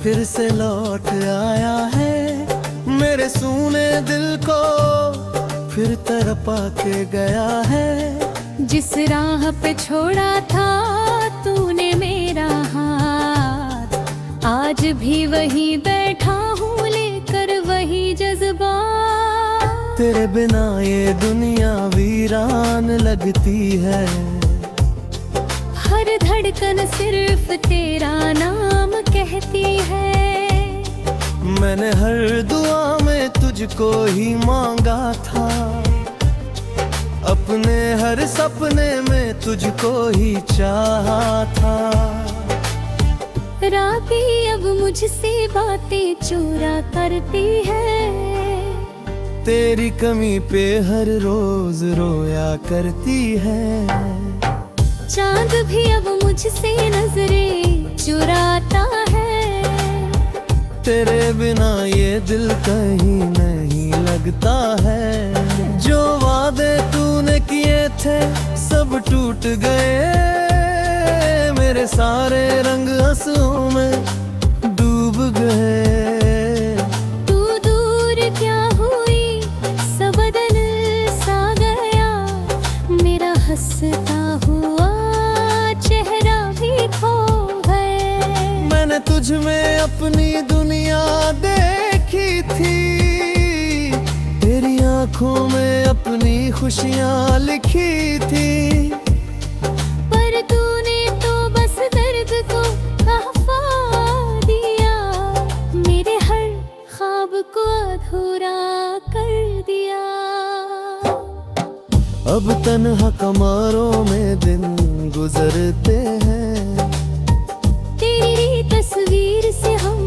फिर से लौट आया है, मेरे सूने दिल को फिर तड़पा के गया है। जिस राह पे छोड़ा था तूने मेरा हाथ, आज भी वहीं बैठा हूँ लेकर वही जज्बा। तेरे बिना ये दुनिया वीरान लगती है, हर धड़कन सिर्फ तेरा नाम कहती है। मैंने हर दुआ में तुझको ही मांगा था, अपने हर सपने में तुझको ही चाहा था। राबी अब मुझसे बातें चोरा करती है, तेरी कमी पे हर रोज रोया करती है। चांद भी अब मुझसे नजरें चुराता है, तेरे बिना ये दिल कहीं नहीं लगता है। जो वादे तूने किए थे सब टूट गए, मेरे सारे रंग आंसुओं में डूब गए। तू दूर क्या हुई सब बदल सा गया, मेरा हंसता हुआ चेहरा भी खो गए। मैंने तुझ में अपनी दुनिया देखी थी, तेरी आंखों में अपनी खुशियाँ लिखी थी। पर तूने तो बस दर्द को तोहफा दिया, मेरे हर ख्वाब को अधूरा कर दिया। अब तन्हा कमरों में दिन गुजरते हैं, तेरी तस्वीर से हम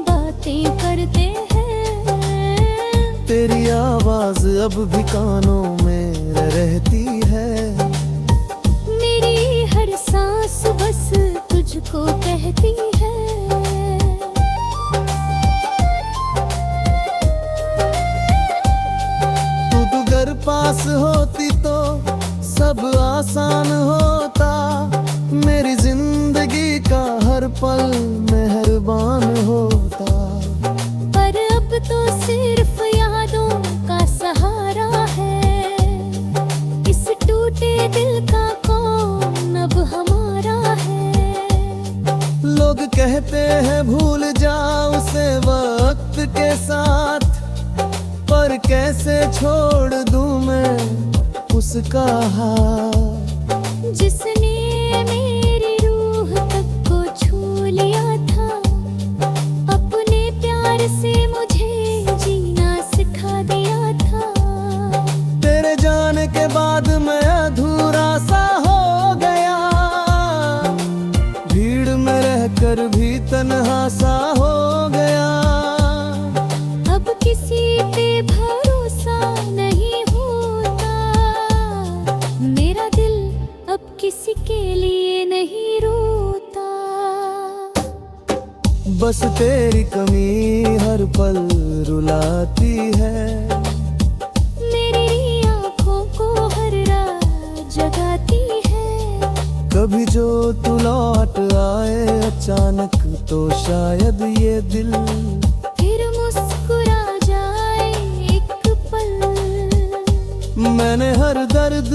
बातें करते हैं। तेरी आवाज अब भी कानों में रहती है, मेरी हर सांस बस तुझको कहती है। तू घर पास होती तो सब आसान होता, मेरी जिंदगी का हर पल मेहरबान होता। पर अब तो सिर्फ यादों का सहारा है, इस टूटे दिल का कौन अब हमारा है। लोग कहते हैं भूल जाओ उसे वक्त के साथ, पर कैसे छोड़ दूं मैं उसका हाथ। जिसने मेरी रूह तक को छू लिया था, अपने प्यार से मुझे जीना सिखा दिया था। तेरे जाने के बाद मैं अधूरा सा हो गया, भीड़ में रहकर भी तन्हा सा हो गया। अब किसी पे भरोसा नहीं होता, मेरा दिल अब किसी के लिए नहीं रोता। बस तेरी कमी हर पल रुलाती है, मेरी आँखों को हर रात जगाती है। कभी जो तू लौट आए अचानक तो शायद ये दिल फिर मुस्कुरा जाए एक पल। मैंने हर दर्द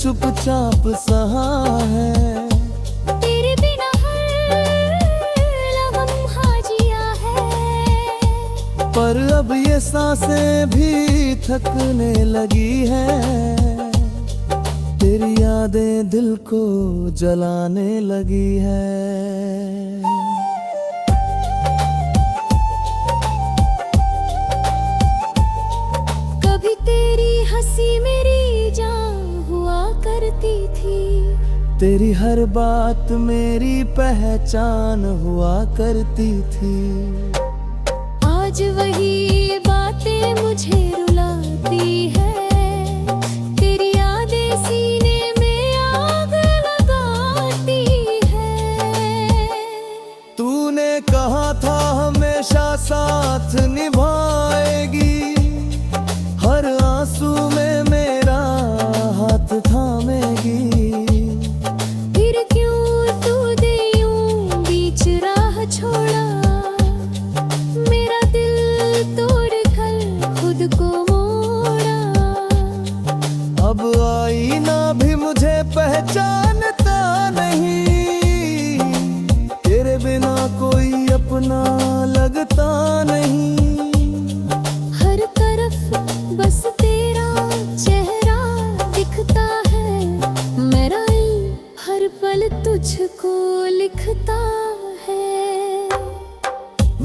चुपचाप सहा है, तेरे बिना हर लम्हा जिया है। पर अब ये सांसें भी थकने लगी हैं, तेरी यादें दिल को जलाने लगी है। कभी तेरी हंसी मेरी जान हुआ करती थी, तेरी हर बात मेरी पहचान हुआ करती थी। आज वही बातें मुझे रुलाती है, तेरी यादें सीने में आग लगाती है। तूने कहा था हमेशा साथ निभाएगी, हर आंसू में मेरा हाथ थामेगी। फिर क्यों तू दे यूं बीच राह छोड़ा, कोई अपना लगता नहीं। हर तरफ बस तेरा चेहरा दिखता है, मेरा इल्म हर पल तुझको लिखता है।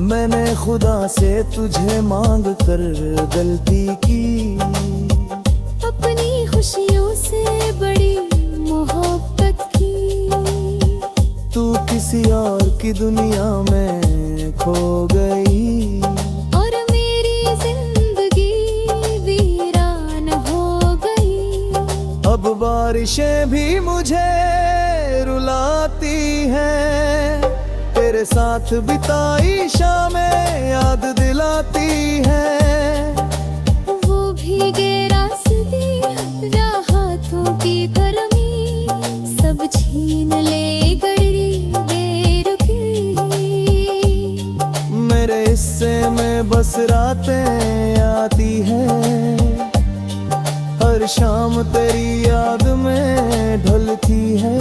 मैंने खुदा से तुझे मांग कर गलती की, अपनी खुशियों से बड़ी मोहब्बत की। तू किसी और की दुनिया में खो गई, और मेरी जिंदगी वीरान हो गई। अब बारिशें भी मुझे रुलाती हैं, तेरे साथ बिताई शामें याद दिलाती हैं। वो भीगे रास्ते राहतों की गर्मी, सब छीन ले गई बेरुखी। मेरे हिस्से में बस रातें आती हैं, हर शाम तेरी याद में ढलती है।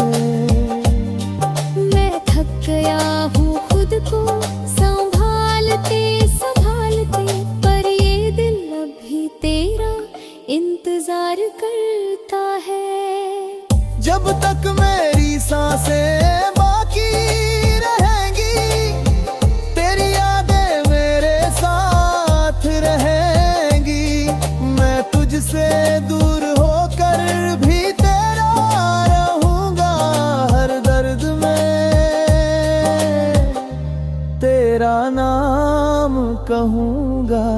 मैं थक गया हूँ खुद को संभालते संभालते, पर ये दिल अभी तेरा इंतजार करता है। जब तक मेरी सांसें बाकी रहेंगी, तेरी यादें मेरे साथ रहेंगी। मैं तुझसे दूर होकर भी तेरा रहूंगा, हर दर्द में तेरा नाम कहूंगा।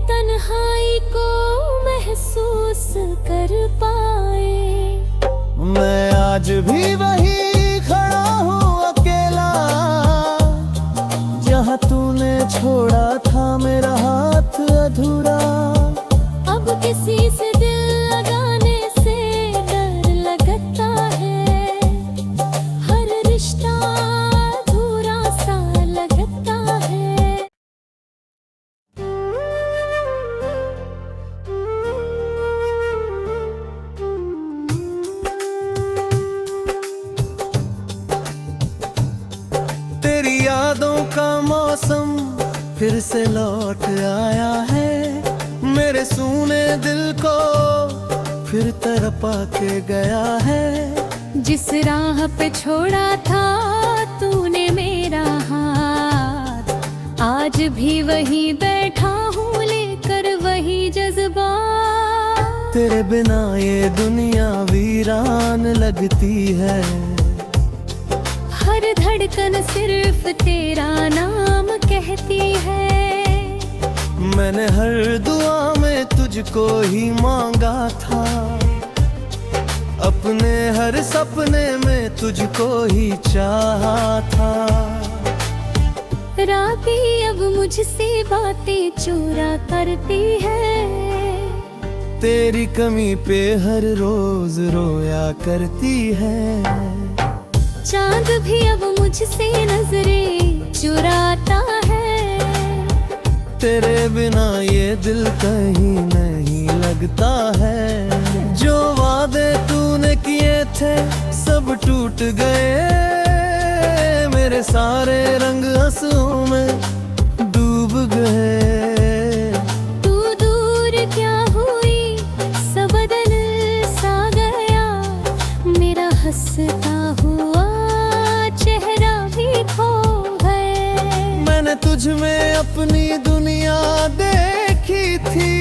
तन्हाई को महसूस कर पाए। मैं आज भी वही खड़ा हूँ अकेला, जहाँ तूने छोड़ा था मेरा हाथ अधूरा। अब किसी से दिल लगाने से डर लगता है, हर रिश्ता अधूरा सा लगता है। तेरी यादों का मौसम फिर से लौट आया है, मेरे सूने दिल को फिर तड़पा के गया है। जिस राह पे छोड़ा था तूने मेरा हाथ, आज भी वहीं बैठा हूँ लेकर वही जज्बा। तेरे बिना ये दुनिया वीरान लगती है, हर धड़कन सिर्फ तेरा नाम कहती है। मैंने हर दुआ में तुझको ही मांगा था, अपने हर सपने में तुझको ही चाहा था। राबी अब मुझसे बातें चोरा करती है, तेरी कमी पे हर रोज रोया करती है। चांद भी अब मुझसे नजरें चुराता है, तेरे बिना ये दिल कहीं नहीं लगता है। जो वादे तूने किए थे सब टूट गए, मेरे सारे रंग आंसुओं में डूब गए। तू दूर क्या हुई सब बदल सा गया, मेरा हंसता हुआ चेहरा भी खो गए। मैंने तुझ में अपनी दुनिया देखी थी,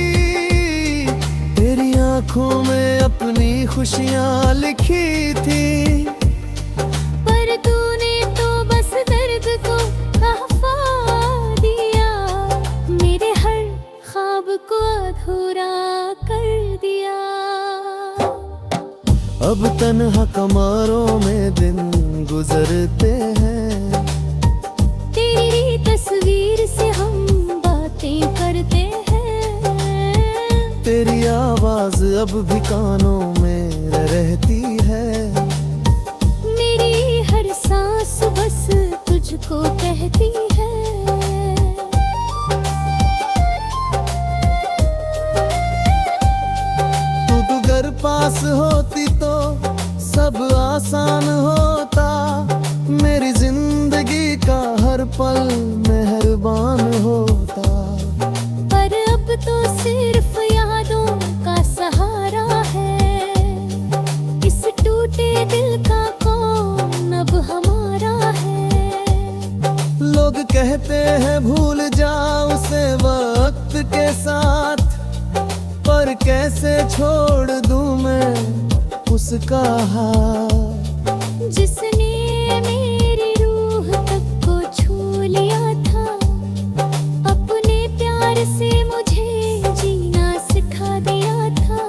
तेरी आंखों में अपनी खुशियाँ लिखी थी। पर तूने तो बस दर्द को कहफा दिया, मेरे हर ख्वाब को अधूरा कर दिया। अब तन्हा कमरों में दिन गुजरते हैं, तेरी तस्वीर से हम बातें करते हैं। तेरी आवाज अब भी कानों में रहती है, मेरी हर सांस बस तुझको कहती है। जाऊं से वक्त के साथ, पर कैसे छोड़ दूं मैं उसका हाथ। जिसने मेरी रूह तक को छू लिया था, अपने प्यार से मुझे जीना सिखा दिया था।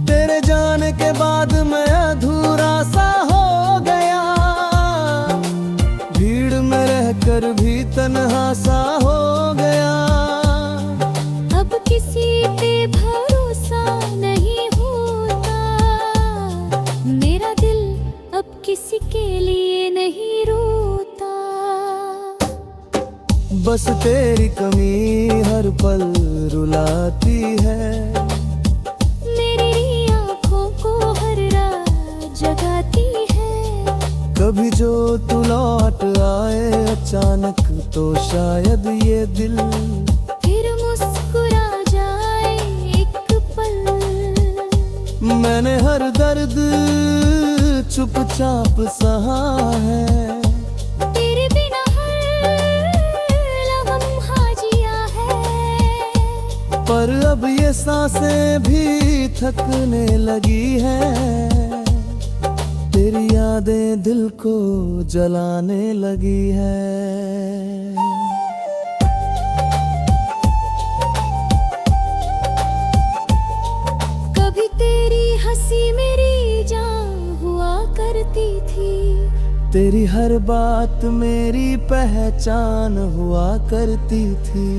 तेरे जाने के बाद मैं अधूरा सा हो गया, भीड़ में रहकर भी तन्हा सा हो गया। अब किसी पे भरोसा नहीं होता, मेरा दिल अब किसी के लिए नहीं रोता। बस तेरी कमी हर पल रुलाती है, मेरी आँखों को हर रात जगाती है। कभी जो तू लौट आए अचानक, तो शायद ये दिल फिर मुस्कुरा जाए एक पल। मैंने हर दर्द चुपचाप सहा है, तेरे बिना हर लम्हा जिया है। पर अब ये सांसें भी थकने लगी हैं, तेरी यादें दिल को जलाने लगी है। कभी तेरी हंसी मेरी जान हुआ करती थी, तेरी हर बात मेरी पहचान हुआ करती थी।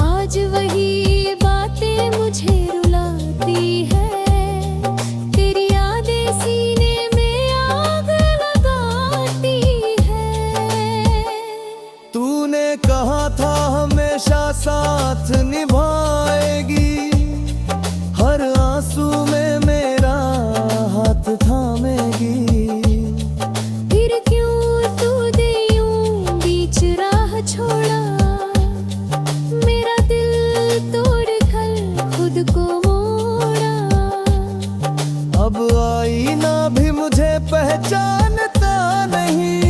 आज वही बातें मुझे रुलाती है, तेरी यादें सीने में आग लगाती है। तूने कहा था हमेशा साथ निभाएगी, हर आंसू में मेरा हाथ थामेगी। फिर क्यों तूने यूं बीच राह छोड़ा, मेरा दिल तोड़ कर खुद को मोड़ा। अब आईना भी मुझे पहचानता नहीं,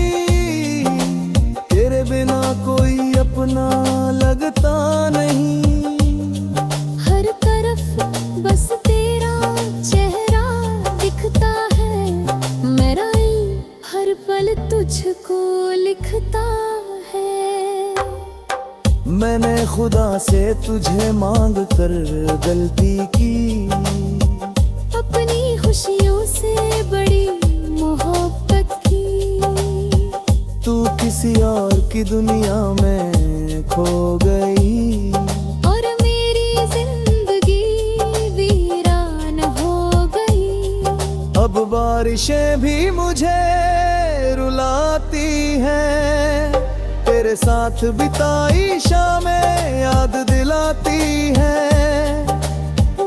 तेरे बिना कोई अपना लगता नहीं। हर तरफ बस तेरा चेहरा दिखता है, मेरा दिल हर पल तुझको लिखता है। मैंने खुदा से तुझे मांग कर गलती की, अपनी खुशियों से बड़ी मोहब्बत की। तू किसी और की दुनिया में खो गई, और मेरी जिंदगी वीरान हो गई। अब बारिशें भी मुझे रुलाती हैं, तेरे साथ बिताई शामें याद दिलाती हैं।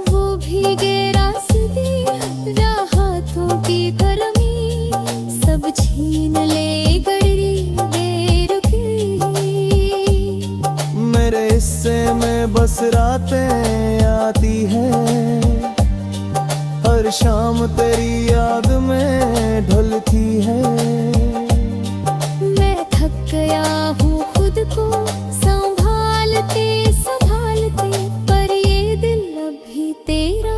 वो भीगे रास्ते राहतों की गर्मी, सब छीन ले गड़ी बेरुखी। मेरे हिस्से में बस रातें आती हैं, हर शाम तेरी याद में ढलती है। मैं थक गया हूँ खुद को संभालते संभालते, पर ये दिल अभी तेरा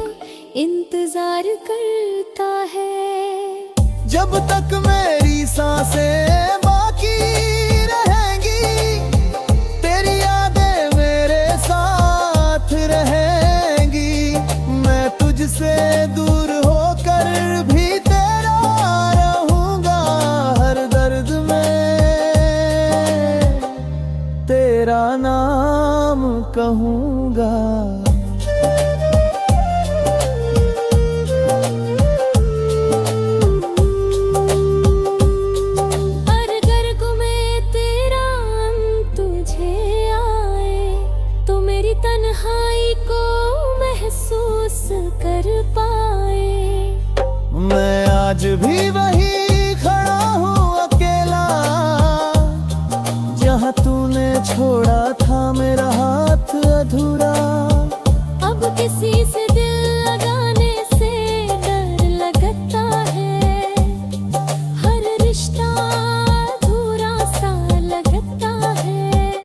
इंतजार करता है। जब तक मेरी सांसें बाकी रहेंगी, तेरी यादें मेरे साथ रहेंगी। मैं तुझसे दूर होकर भी तेरा रहूंगा, हर दर्द में तेरा नाम कहूंगा। तन्हाई को महसूस कर पाए। मैं आज भी वही खड़ा हूँ अकेला, जहाँ तूने छोड़ा था मेरा हाथ अधूरा। अब किसी से दिल लगाने से डर लगता है, हर रिश्ता अधूरा सा लगता है।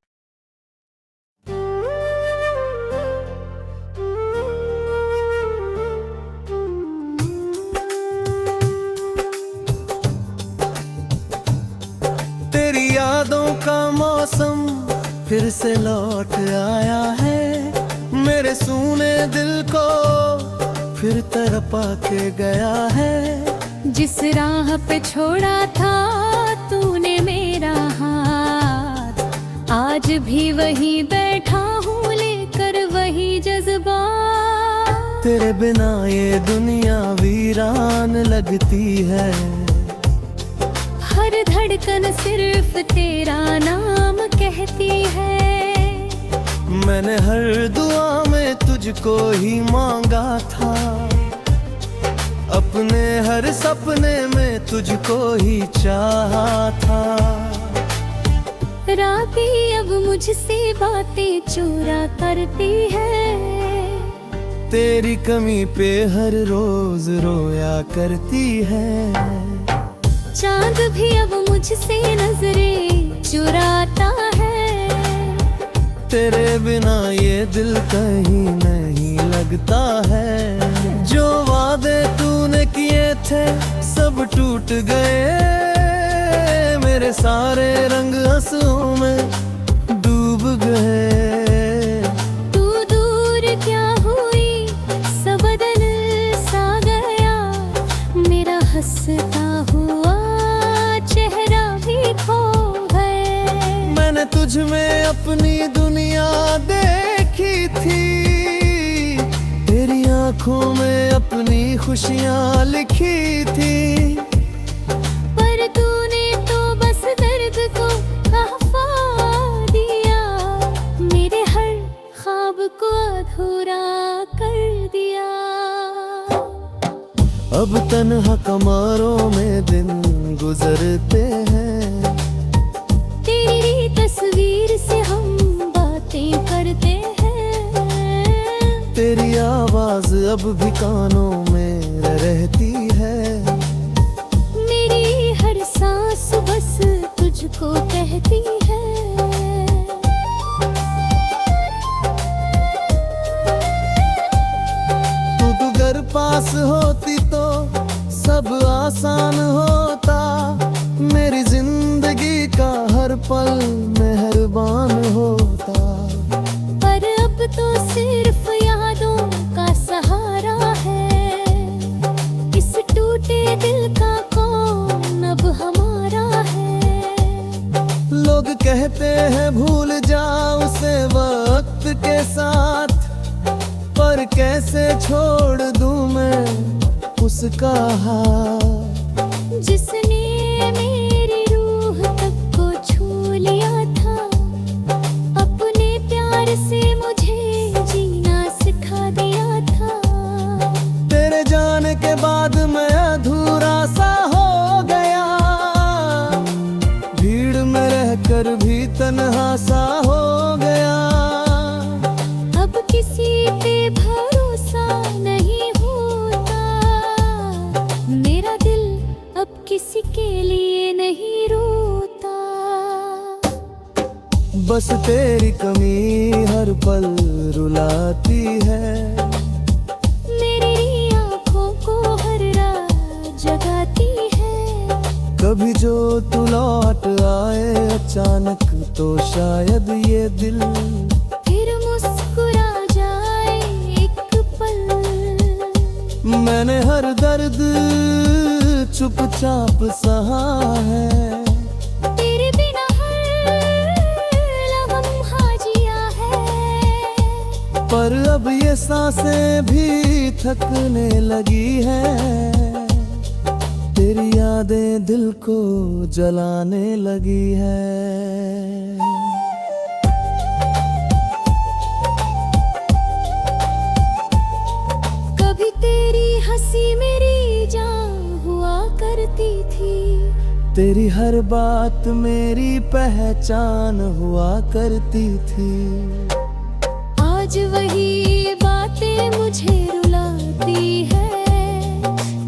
फिर से लौट आया है, मेरे सूने दिल को फिर तड़पा के गया है। जिस राह पे छोड़ा था तूने मेरा हाथ, आज भी वहीं बैठा हूँ लेकर वही जज्बा। तेरे बिना ये दुनिया वीरान लगती है, हर धड़कन सिर्फ तेरा नाम कहती है। मैंने हर दुआ में तुझको ही मांगा था, अपने हर सपने में तुझको ही चाहा था। राबी अब मुझसे बातें चोरा करती है, तेरी कमी पे हर रोज रोया करती है। चांद भी अब मुझसे नजरें चुराता है, तेरे बिना ये दिल कहीं नहीं लगता है। जो वादे तूने किए थे सब टूट गए, मेरे सारे रंग आंसुओं में डूब गए। तू दूर क्या हुई सब बदल सा गया, मेरा हंसता हुआ चेहरा भी खो गए। मैंने तुझ में अपनी दुनिया देखी थी, तेरी आंखों में अपनी खुशियाँ लिखी थी। पर तूने तो बस दर्द को खफा दिया, मेरे हर ख्वाब को अधूरा कर दिया। अब तन्हा कमरों में दिन गुजरते हैं, तेरी तस्वीर से हम बातें करते हैं। तेरी आवाज अब भी कानों में रहती है, मेरी हर सांस बस तुझको कहती है। तू घर पास होती तो सब आसान होता, मेरी जिंदगी का हर पल मेहरबान होता। पर अब तो सिर्फ यादों का सहारा है, इस टूटे दिल का कौन अब हमारा है। लोग कहते हैं भूल जाओ उसे वक्त के साथ, पर कैसे छोड़ दूं मैं उसका हाथ। जिसने मेरी रूह तक को छू लिया था, अपने प्यार से मुझे जीना सिखा दिया था। तेरे जाने के बाद मैं अधूरा सा हो गया, भीड़ में रहकर भी तन्हा सा हो गया। अब किसी पे भरोसा नहीं होता, मेरा दिल अब किसी के लिए नहीं रोता। बस तेरी कमी हर पल रुलाती है, मेरी आँखों को हर रात जगाती है। कभी जो तू लौट आए अचानक तो शायद ये दिल फिर मुस्कुरा जाए एक पल। मैंने हर दर्द चुपचाप सहा है, तेरे बिना हर लम्हा जिया है। पर अब ये सांसें भी थकने लगी हैं, तेरी यादें दिल को जलाने लगी है। कभी तेरी हंसी मेरी जान हुआ करती थी, तेरी हर बात मेरी पहचान हुआ करती थी। आज वही बातें मुझे रुलाती है,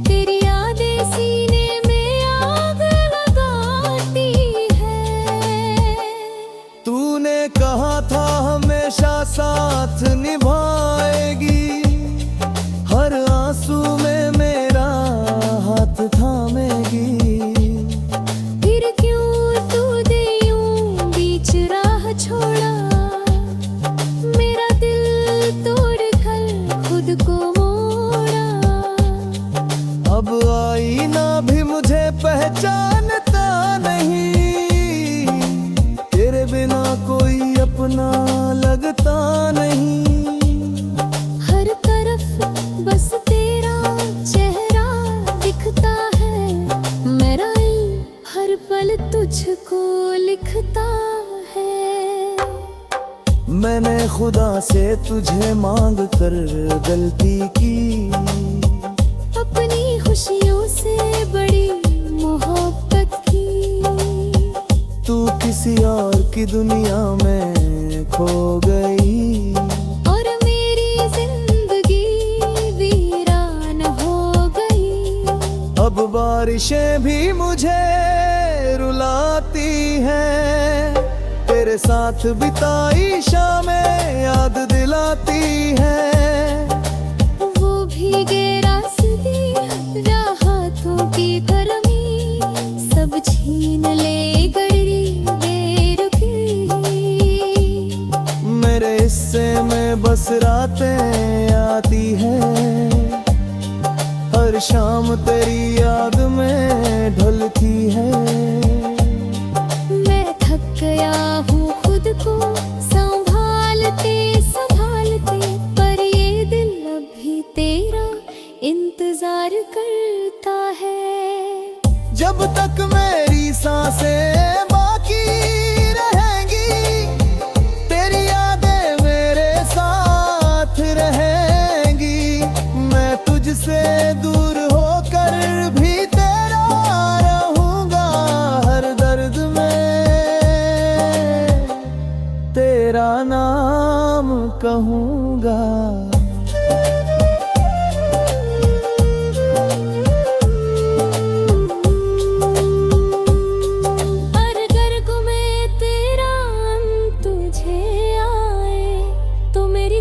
तेरी यादें सीने में आग लगाती है। तूने कहा था हमेशा साथ निभाएगी, हर आंसू में मेरा हाथ थामेगी। फिर क्यों तू दे यूं बीच राह छोड़ा, कोई अपना लगता नहीं। हर तरफ बस तेरा चेहरा दिखता है, मेरा इल्म हर पल तुझको लिखता है। मैंने खुदा से तुझे मांग कर गलती की, अपनी खुशियों से बड़ी मोहब्बत की। तू किसी और की दुनिया में खो गई, और मेरी जिंदगी वीरान हो गई। अब बारिशें भी मुझे रुलाती हैं, तेरे साथ बिताई शामें याद दिलाती हैं। वो भीगे रास्ते राहतों की गर्मी, सब छीन ले गई बेरुखी। मेरे हिस्से में बस रातें आती हैं, हर शाम तेरी याद में ढलती है। मैं थक गया हूँ खुद को संभालते संभालते, पर ये दिल अभी तेरा इंतजार करता है। जब तक मेरी सांसें बाकी रहेंगी, तेरी यादें मेरे साथ रहेंगी। मैं तुझसे दूर होकर भी तेरा रहूंगा, हर दर्द में तेरा नाम कहूंगा।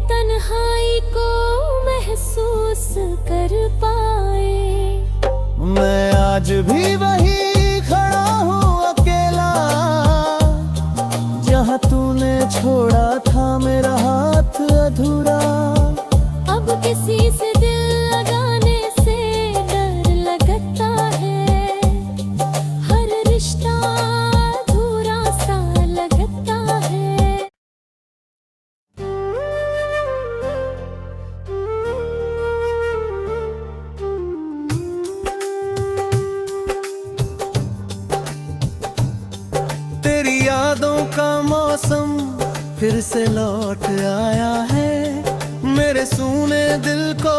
तन्हाई को महसूस कर पाए। मैं आज भी वही खड़ा हूँ अकेला, जहाँ तूने छोड़ा था मेरा हाथ अधूरा। अब किसी से दिल लगाने से डर लगता है, हर रिश्ता अधूरा सा लगता है। तेरी यादों का मौसम फिर से लौट आया है, मेरे सूने दिल को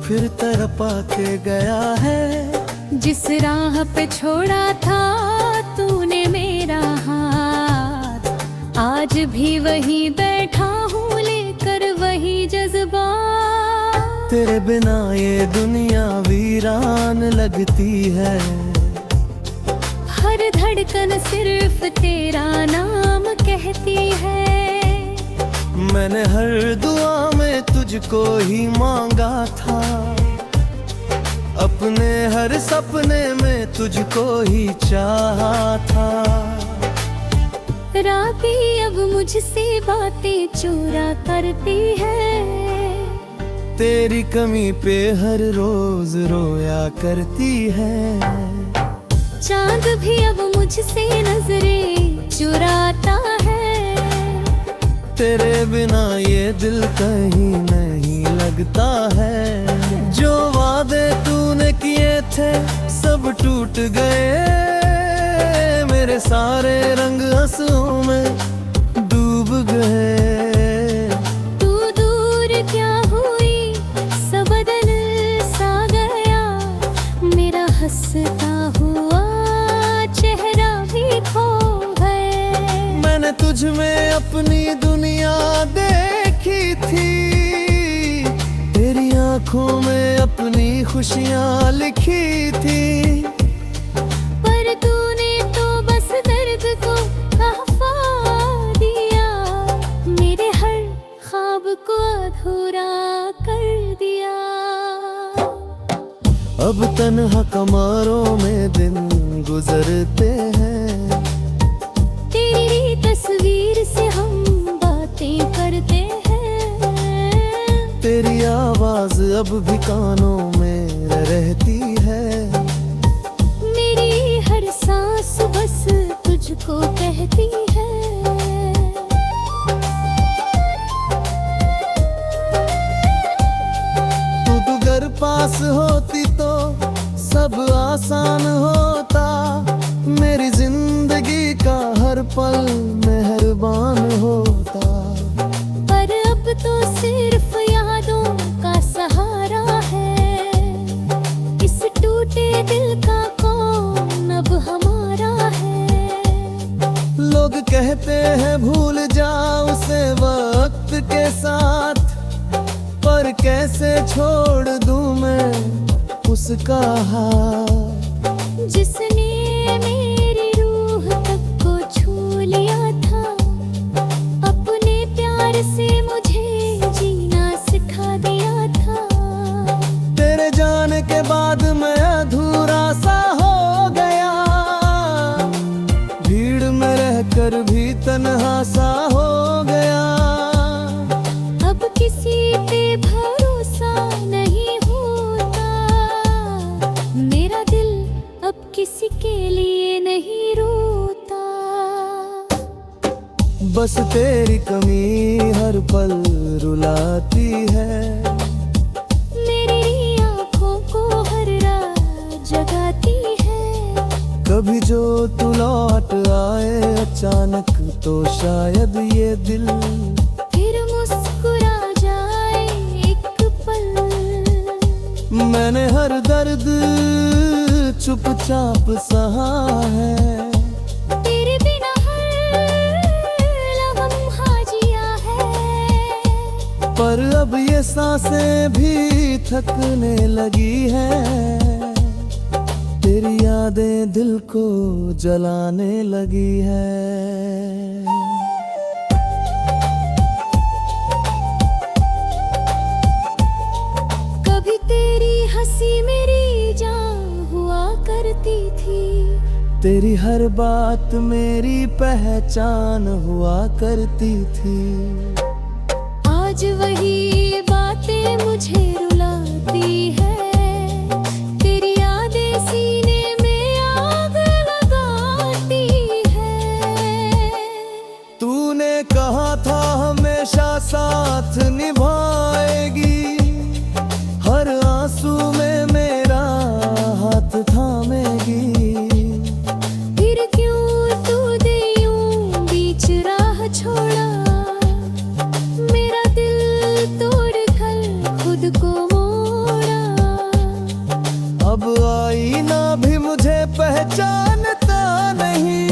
फिर तड़पा के गया है। जिस राह पे छोड़ा था तूने मेरा हाथ, आज भी वहीं बैठा हूँ लेकर वही जज्बा। तेरे बिना ये दुनिया वीरान लगती है, हर धड़कन सिर्फ तेरा नाम कहती है। मैंने हर दुआ में तुझको ही मांगा था, अपने हर सपने में तुझको ही चाहा था। राबी अब मुझसे बातें चोरा करती है, तेरी कमी पे हर रोज रोया करती है। चांद भी अब मुझसे नजरें चुराता है, तेरे बिना ये दिल कहीं नहीं लगता है। जो वादे तूने किए थे सब टूट गए, मेरे सारे रंग आंसुओं में डूब गए। तू दूर क्या हुई सब बदल सा गया, मेरा हंसता हुआ चेहरा भी खो गए। मैंने तुझ में अपनी दुनिया देखी थी, तेरी आंखों में अपनी खुशियाँ लिखी थी। पर तूने तो बस दर्द को खफा दिया, मेरे हर ख्वाब को अधूरा कर दिया। अब तन्हा कमरों में दिन गुजरते हैं, तेरी तस्वीर से हम बातें करते हैं। तेरी आवाज अब भी कानों में रहती है, मेरी हर सांस बस तुझको कहती है। और कैसे छोड़ दूं मैं उसका हाथ जिसने मेरी रूह तक को छू लिया था, अपने प्यार से मुझे जीना सिखा दिया था। तेरे जाने के बाद मैं अधूरा सा हो गया, भीड़ में रहकर भी तन्हा सा हो गया। अब किसी पे भरोसा नहीं होता, मेरा दिल अब किसी के लिए नहीं रोता। बस तेरी कमी हर पल रुलाती है, मेरी आँखों को हर रात जगाती है। कभी जो तू लौट आए अचानक तो शायद ये दिल फिर मुस्कुरा जाए एक पल। मैंने हर दर्द चुपचाप सहा है, तेरे बिना हर लम्हा जिया है। पर अब ये सांसें भी थकने लगी हैं, तेरी यादें दिल को जलाने लगी है। कभी तेरी हंसी मेरी जान हुआ करती थी, तेरी हर बात मेरी पहचान हुआ करती थी। आज वही बातें मुझे रुलाती है, तेरी यादें सीने में आग लगाती है। तूने कहा था हमेशा साथ निभाएगी, हर आंसू में मेरा हाथ थामेगी। फिर क्यों तूने यूं बीच राह छोड़ा, मेरा दिल तोड़ कर खुद को मोड़ा। अब आईना भी मुझे पहचानता नहीं,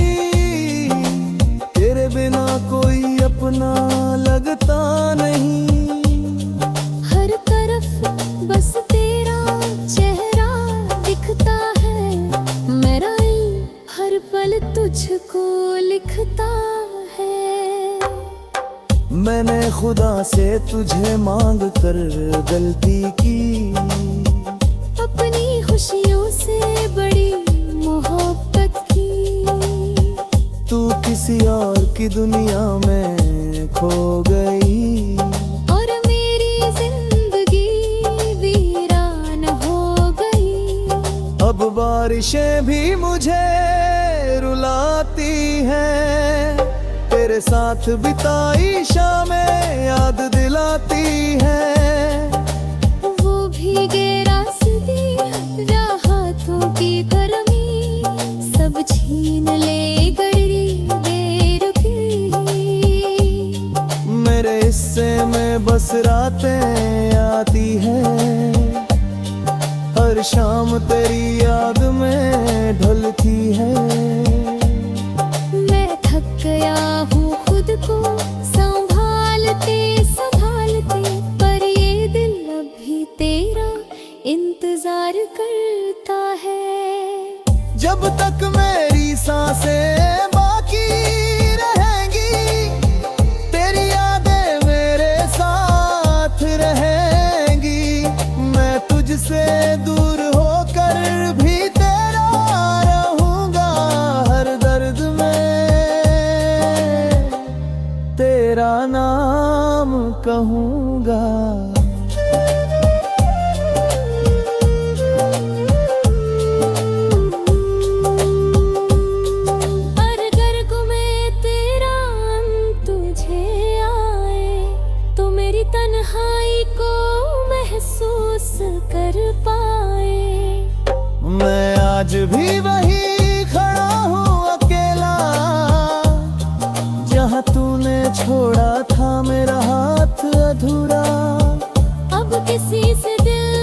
तेरे बिना कोई अपना लगता नहीं। हर तरफ बस तेरा चेहरा दिखता है, मेरा दिल हर पल तुझको लिखता है। मैंने खुदा से तुझे मांग कर गलती की, अपनी खुशियों से बड़ी मोहब्बत की। तू किसी और की दुनिया में खो गई, और मेरी जिंदगी वीरान हो गई। अब बारिशें भी मुझे रुलाती हैं, तेरे साथ बिताई शामें याद दिलाती हैं। वो भीगे रास्ते राहतों की गर्मी, सब छीन ले गड़ी बेरुखी। मेरे हिस्से में बस रातें आती हैं, हर शाम तेरी याद में ढलती है। मैं थक गया हूँ खुद को संभालते संभालते, पर ये दिल अभी तेरा इंतजार करता है। जब तक मेरी सांसें बाकी रहेंगी, तेरी यादें मेरे साथ रहेंगी। मैं तुझसे दूर होकर भी तेरा रहूंगा, हर दर्द में तेरा नाम कहूंगा। तन्हाई को महसूस कर पाए। मैं आज भी वही खड़ा हूँ अकेला, जहाँ तूने छोड़ा था मेरा हाथ अधूरा। अब किसी से दिल